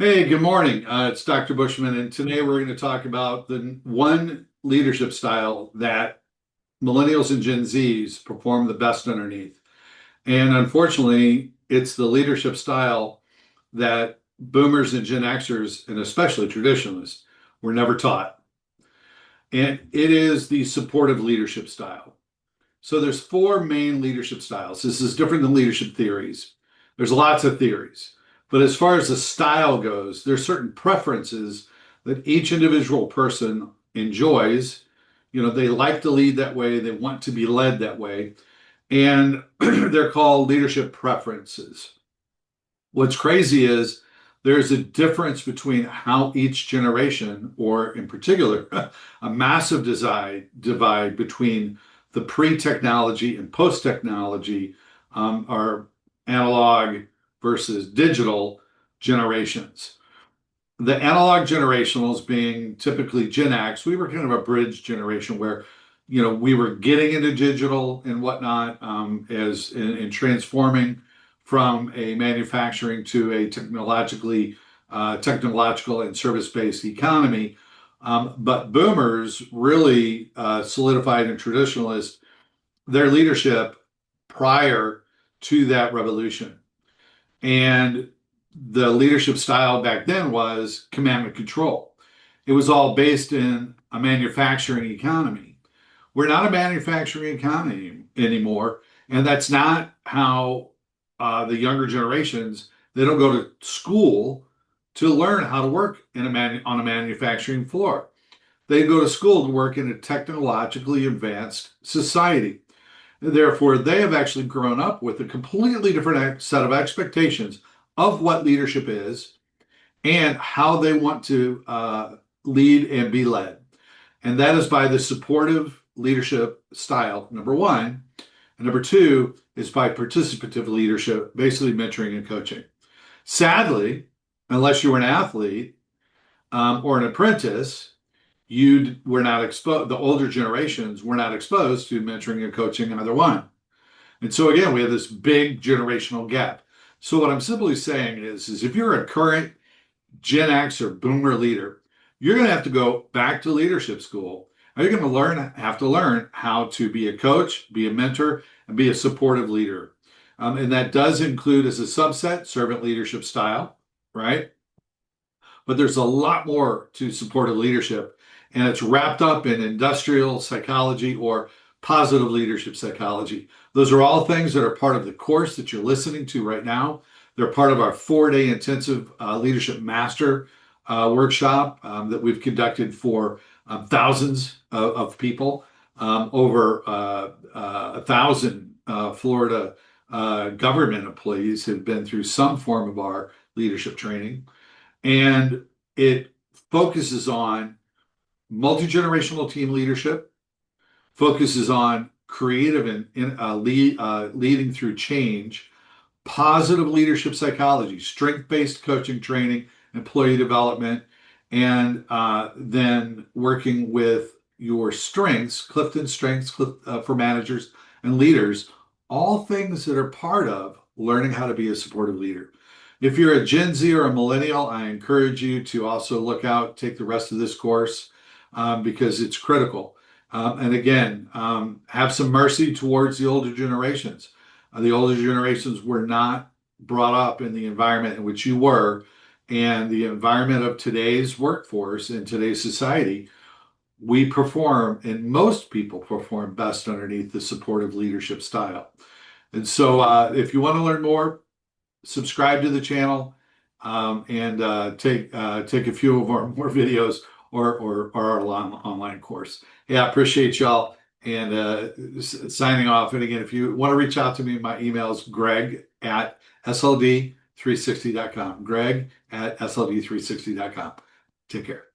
Hey, good morning. It's Dr. Bushman, and today we're going to talk about the one leadership style that millennials and Gen Zs perform the best underneath. And unfortunately, it's the leadership style that boomers and Gen Xers, and especially traditionalists, were never taught. And it is the supportive leadership style. So there's four main leadership styles. This is different than leadership theories. There's lots of theories. But as far as the style goes, there's certain preferences that each individual person enjoys. They like to lead that way, they want to be led that way, and they're called leadership preferences. What's crazy is there's a difference between how each generation, or in particular, a massive divide between the pre-technology and post-technology, are analog versus digital generations. The analog generationals being typically Gen X, we were kind of a bridge generation where, we were getting into digital and whatnot, as in transforming from a manufacturing to a technological and service-based economy. But boomers really solidified in traditionalist their leadership prior to that revolution. And the leadership style back then was command and control. It was all based in a manufacturing economy. We're not a manufacturing economy anymore, and that's not how the younger generations. They don't go to school to learn how to work on a manufacturing floor. They go to school to work in a technologically advanced society. Therefore, they have actually grown up with a completely different set of expectations of what leadership is and how they want to lead and be led. And that is by the supportive leadership style, number one. And number two is by participative leadership, basically mentoring and coaching. Sadly, unless you were an athlete or an apprentice, you were not exposed, the older generations were not exposed to mentoring and coaching either one. And so again, we have this big generational gap. So what I'm simply saying is if you're a current Gen X or boomer leader, you're going to have to go back to leadership school. And you're going to have to learn how to be a coach, be a mentor, and be a supportive leader. And that does include, as a subset, servant leadership style, right? But there's a lot more to supportive leadership, and it's wrapped up in industrial psychology or positive leadership psychology. Those are all things that are part of the course that you're listening to right now. They're part of our 4-day intensive leadership master workshop that we've conducted for thousands of people. Over 1,000 Florida government employees have been through some form of our leadership training. And it focuses on multi-generational team leadership, focuses on creative and leading through change, positive leadership psychology, strength-based coaching training, employee development, and then working with your strengths, Clifton Strengths for managers and leaders, all things that are part of learning how to be a supportive leader. If you're a Gen Z or a millennial, I encourage you to also take the rest of this course because it's critical. And again, have some mercy towards the older generations. The older generations were not brought up in the environment in which you were, and the environment of today's workforce in today's society, we perform, and most people perform best underneath the supportive leadership style. And so if you want to learn more, subscribe to the channel and take a few of our more videos or our online course. Yeah, I appreciate y'all, and signing off. And again, if you want to reach out to me, my email is greg@sld360.com. Greg@sld360.com. Take care.